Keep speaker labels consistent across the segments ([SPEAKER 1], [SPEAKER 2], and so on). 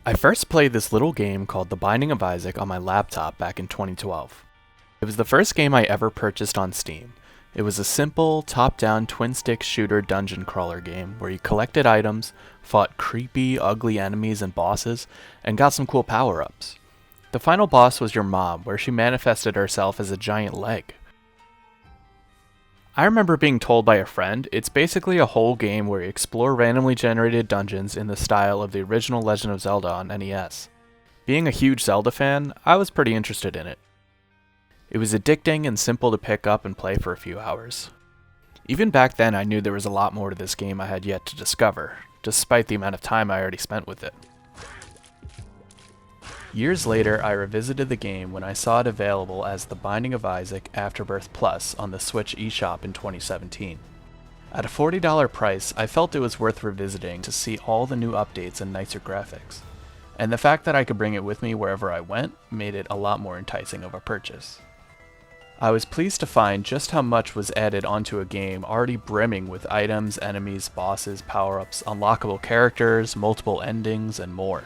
[SPEAKER 1] I first played this little game called The Binding of Isaac on my laptop back in 2012. It was the first game I ever purchased on Steam. It was a simple, top-down twin-stick shooter dungeon crawler game where you collected items, fought creepy, ugly enemies and bosses, and got some cool power-ups. The final boss was your mom, where she manifested herself as a giant leg. I remember being told by a friend, it's basically a whole game where you explore randomly generated dungeons in the style of the original Legend of Zelda on NES. Being a huge Zelda fan, I was pretty interested in it. It was addicting and simple to pick up and play for a few hours. Even back then I knew there was a lot more to this game I had yet to discover, despite the amount of time I already spent with it. Years later, I revisited the game when I saw it available as The Binding of Isaac Afterbirth Plus on the Switch eShop in 2017. At a $40 price, I felt it was worth revisiting to see all the new updates and nicer graphics. And the fact that I could bring it with me wherever I went made it a lot more enticing of a purchase. I was pleased to find just how much was added onto a game already brimming with items, enemies, bosses, power-ups, unlockable characters, multiple endings, and more.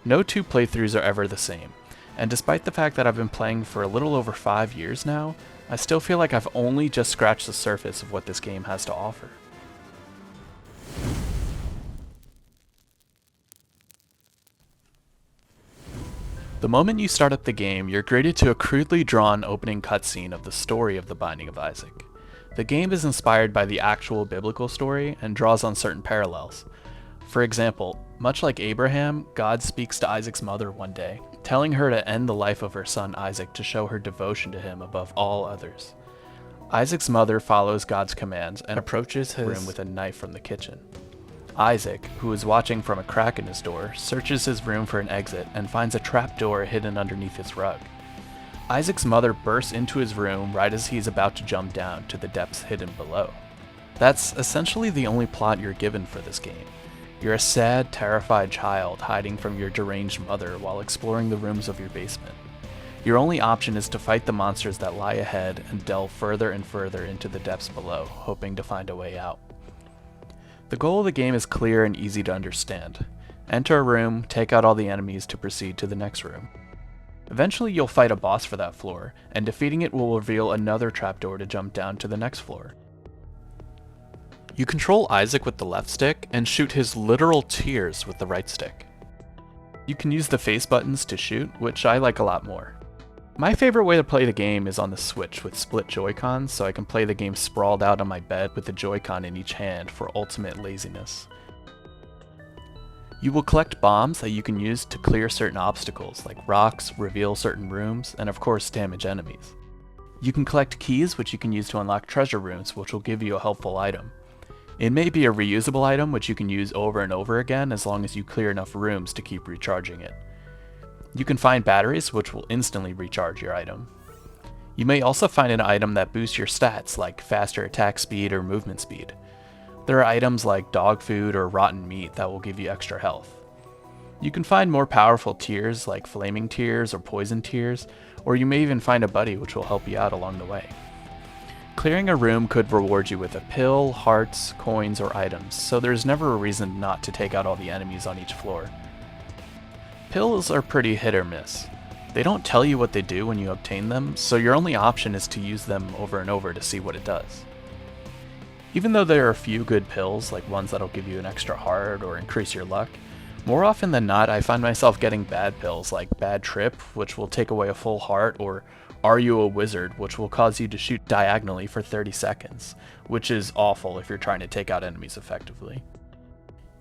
[SPEAKER 1] No two playthroughs are ever the same, and despite the fact that I've been playing for a little over 5 years now, I still feel like I've only just scratched the surface of what this game has to offer. The moment you start up the game, you're greeted to a crudely drawn opening cutscene of the story of The Binding of Isaac. The game is inspired by the actual biblical story and draws on certain parallels. For example, much like Abraham, God speaks to Isaac's mother one day, telling her to end the life of her son Isaac to show her devotion to him above all others. Isaac's mother follows God's commands and approaches his room with a knife from the kitchen. Isaac, who is watching from a crack in his door, searches his room for an exit and finds a trapdoor hidden underneath his rug. Isaac's mother bursts into his room right as he's about to jump down to the depths hidden below. That's essentially the only plot you're given for this game. You're a sad, terrified child hiding from your deranged mother while exploring the rooms of your basement. Your only option is to fight the monsters that lie ahead and delve further and further into the depths below, hoping to find a way out. The goal of the game is clear and easy to understand. Enter a room, take out all the enemies to proceed to the next room. Eventually you'll fight a boss for that floor, and defeating it will reveal another trapdoor to jump down to the next floor. You control Isaac with the left stick and shoot his literal tears with the right stick. You can use the face buttons to shoot, which I like a lot more. My favorite way to play the game is on the Switch with split Joy-Cons, so I can play the game sprawled out on my bed with the Joy-Con in each hand for ultimate laziness. You will collect bombs that you can use to clear certain obstacles, like rocks, reveal certain rooms, and of course damage enemies. You can collect keys which you can use to unlock treasure rooms, which will give you a helpful item. It may be a reusable item which you can use over and over again as long as you clear enough rooms to keep recharging it. You can find batteries which will instantly recharge your item. You may also find an item that boosts your stats like faster attack speed or movement speed. There are items like dog food or rotten meat that will give you extra health. You can find more powerful tears like flaming tears or poison tears, or you may even find a buddy which will help you out along the way. Clearing a room could reward you with a pill, hearts, coins, or items, so there's never a reason not to take out all the enemies on each floor. Pills are pretty hit or miss. They don't tell you what they do when you obtain them, so your only option is to use them over and over to see what it does. Even though there are a few good pills, like ones that'll give you an extra heart or increase your luck, more often than not I find myself getting bad pills like Bad Trip, which will take away a full heart, or Are You a Wizard, which will cause you to shoot diagonally for 30 seconds, which is awful if you're trying to take out enemies effectively.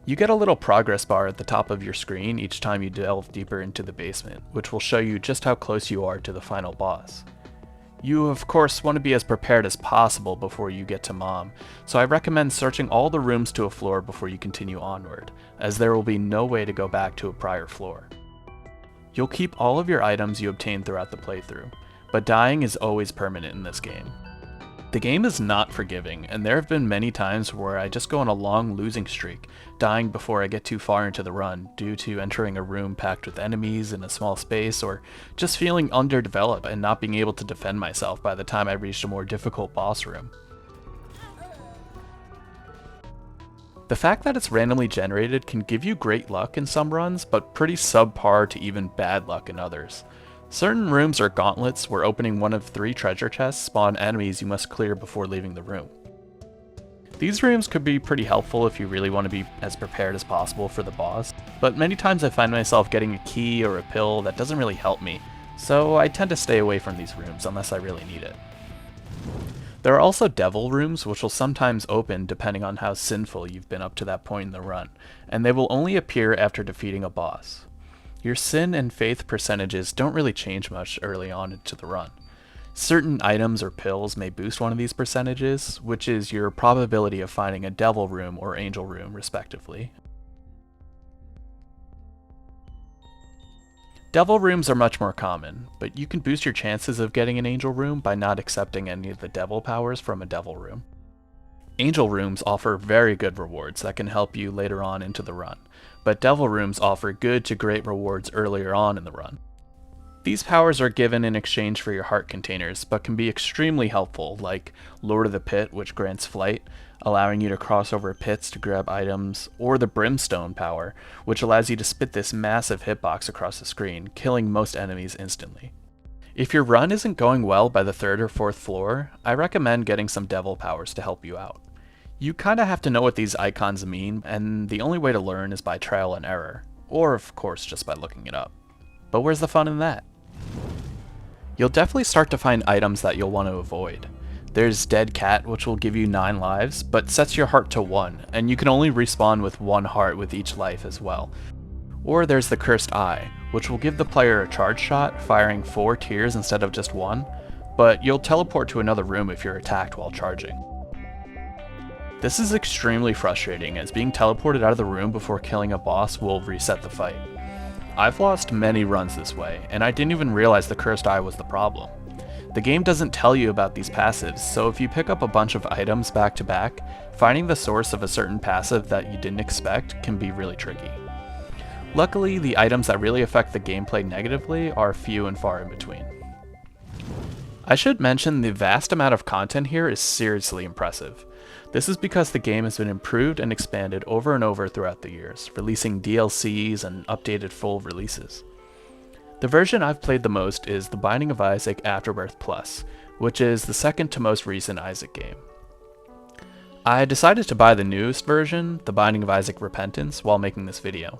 [SPEAKER 1] You get a little progress bar at the top of your screen each time you delve deeper into the basement, which will show you just how close you are to the final boss. You of course want to be as prepared as possible before you get to Mom, so I recommend searching all the rooms to a floor before you continue onward, as there will be no way to go back to a prior floor. You'll keep all of your items you obtain throughout the playthrough, but dying is always permanent in this game. The game is not forgiving, and there have been many times where I just go on a long losing streak, dying before I get too far into the run due to entering a room packed with enemies in a small space, or just feeling underdeveloped and not being able to defend myself by the time I reached a more difficult boss room. The fact that it's randomly generated can give you great luck in some runs, but pretty subpar to even bad luck in others. Certain rooms are gauntlets where opening one of 3 treasure chests spawn enemies you must clear before leaving the room. These rooms could be pretty helpful if you really want to be as prepared as possible for the boss, but many times I find myself getting a key or a pill that doesn't really help me, so I tend to stay away from these rooms unless I really need it. There are also devil rooms which will sometimes open depending on how sinful you've been up to that point in the run, and they will only appear after defeating a boss. Your sin and faith percentages don't really change much early on into the run. Certain items or pills may boost one of these percentages, which is your probability of finding a devil room or angel room respectively. Devil rooms are much more common, but you can boost your chances of getting an angel room by not accepting any of the devil powers from a devil room. Angel rooms offer very good rewards that can help you later on into the run, but devil rooms offer good to great rewards earlier on in the run. These powers are given in exchange for your heart containers, but can be extremely helpful, like Lord of the Pit, which grants flight, allowing you to cross over pits to grab items, or the Brimstone power, which allows you to spit this massive hitbox across the screen, killing most enemies instantly. If your run isn't going well by the 3rd or 4th floor, I recommend getting some devil powers to help you out. You kinda have to know what these icons mean, and the only way to learn is by trial and error, or of course just by looking it up. But where's the fun in that? You'll definitely start to find items that you'll want to avoid. There's Dead Cat, which will give you 9 lives, but sets your heart to 1, and you can only respawn with 1 heart with each life as well. Or there's the Cursed Eye, which will give the player a charge shot, firing 4 tears instead of just 1, but you'll teleport to another room if you're attacked while charging. This is extremely frustrating, as being teleported out of the room before killing a boss will reset the fight. I've lost many runs this way, and I didn't even realize the Cursed Eye was the problem. The game doesn't tell you about these passives, so if you pick up a bunch of items back to back, finding the source of a certain passive that you didn't expect can be really tricky. Luckily, the items that really affect the gameplay negatively are few and far in between. I should mention the vast amount of content here is seriously impressive. This is because the game has been improved and expanded over and over throughout the years, releasing DLCs and updated full releases. The version I've played the most is The Binding of Isaac Afterbirth Plus, which is the second to most recent Isaac game. I decided to buy the newest version, The Binding of Isaac Repentance, while making this video.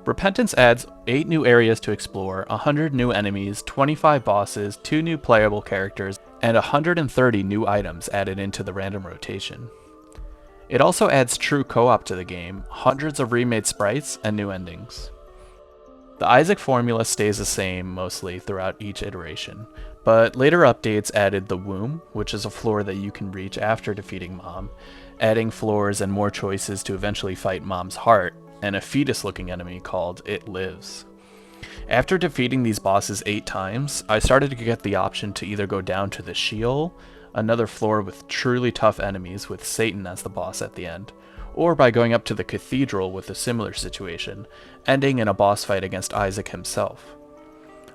[SPEAKER 1] Repentance adds 8 new areas to explore, 100 new enemies, 25 bosses, 2 new playable characters, and 130 new items added into the random rotation. It also adds true co-op to the game, hundreds of remade sprites, and new endings. The Isaac formula stays the same mostly throughout each iteration, but later updates added the Womb, which is a floor that you can reach after defeating Mom, adding floors and more choices to eventually fight Mom's heart, and a fetus-looking enemy called It Lives. After defeating these bosses 8 times, I started to get the option to either go down to the Sheol, another floor with truly tough enemies with Satan as the boss at the end, or by going up to the Cathedral with a similar situation, ending in a boss fight against Isaac himself.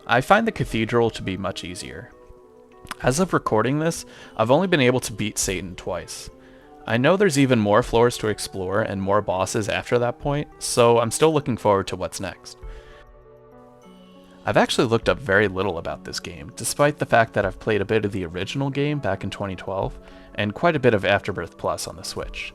[SPEAKER 1] I find the Cathedral to be much easier. As of recording this, I've only been able to beat Satan twice. I know there's even more floors to explore and more bosses after that point, so I'm still looking forward to what's next. I've actually looked up very little about this game, despite the fact that I've played a bit of the original game back in 2012, and quite a bit of Afterbirth Plus on the Switch.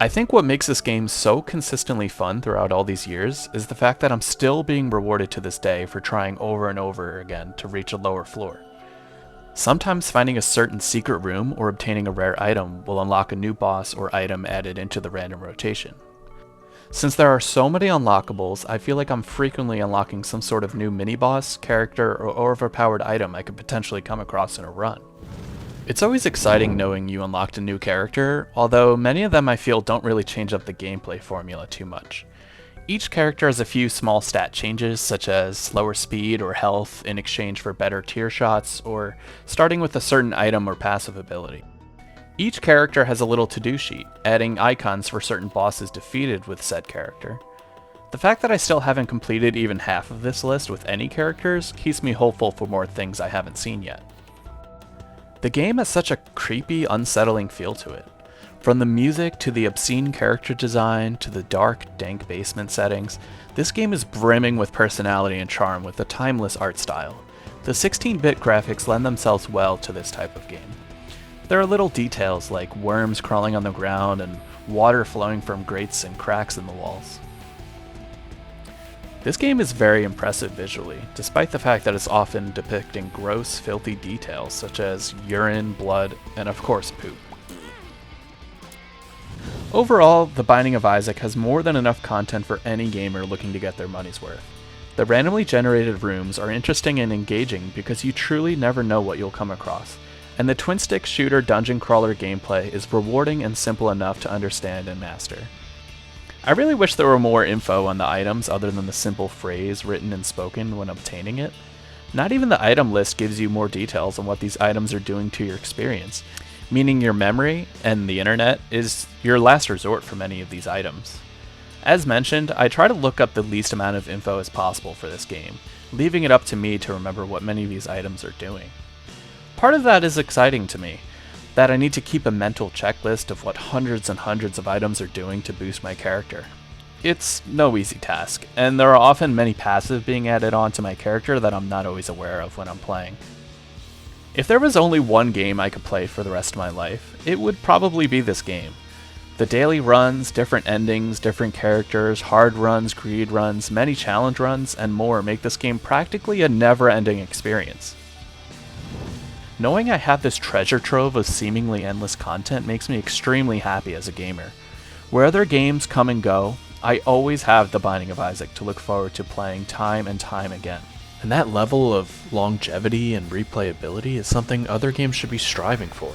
[SPEAKER 1] I think what makes this game so consistently fun throughout all these years is the fact that I'm still being rewarded to this day for trying over and over again to reach a lower floor. Sometimes finding a certain secret room or obtaining a rare item will unlock a new boss or item added into the random rotation. Since there are so many unlockables, I feel like I'm frequently unlocking some sort of new mini-boss, character, or overpowered item I could potentially come across in a run. It's always exciting knowing you unlocked a new character, although many of them I feel don't really change up the gameplay formula too much. Each character has a few small stat changes, such as slower speed or health in exchange for better tier shots, or starting with a certain item or passive ability. Each character has a little to-do sheet, adding icons for certain bosses defeated with said character. The fact that I still haven't completed even half of this list with any characters keeps me hopeful for more things I haven't seen yet. The game has such a creepy, unsettling feel to it. From the music to the obscene character design to the dark, dank basement settings, this game is brimming with personality and charm with a timeless art style. The 16-bit graphics lend themselves well to this type of game. There are little details like worms crawling on the ground and water flowing from grates and cracks in the walls. This game is very impressive visually, despite the fact that it's often depicting gross, filthy details such as urine, blood, and of course poop. Overall, The Binding of Isaac has more than enough content for any gamer looking to get their money's worth. The randomly generated rooms are interesting and engaging because you truly never know what you'll come across, and the twin-stick shooter dungeon crawler gameplay is rewarding and simple enough to understand and master. I really wish there were more info on the items other than the simple phrase written and spoken when obtaining it. Not even the item list gives you more details on what these items are doing to your experience, meaning your memory and the internet is your last resort for many of these items. As mentioned, I try to look up the least amount of info as possible for this game, leaving it up to me to remember what many of these items are doing. Part of that is exciting to me, that I need to keep a mental checklist of what hundreds and hundreds of items are doing to boost my character. It's no easy task, and there are often many passives being added on to my character that I'm not always aware of when I'm playing. If there was only one game I could play for the rest of my life, it would probably be this game. The daily runs, different endings, different characters, hard runs, greed runs, many challenge runs, and more make this game practically a never-ending experience. Knowing I have this treasure trove of seemingly endless content makes me extremely happy as a gamer. Where other games come and go, I always have The Binding of Isaac to look forward to playing time and time again. And that level of longevity and replayability is something other games should be striving for.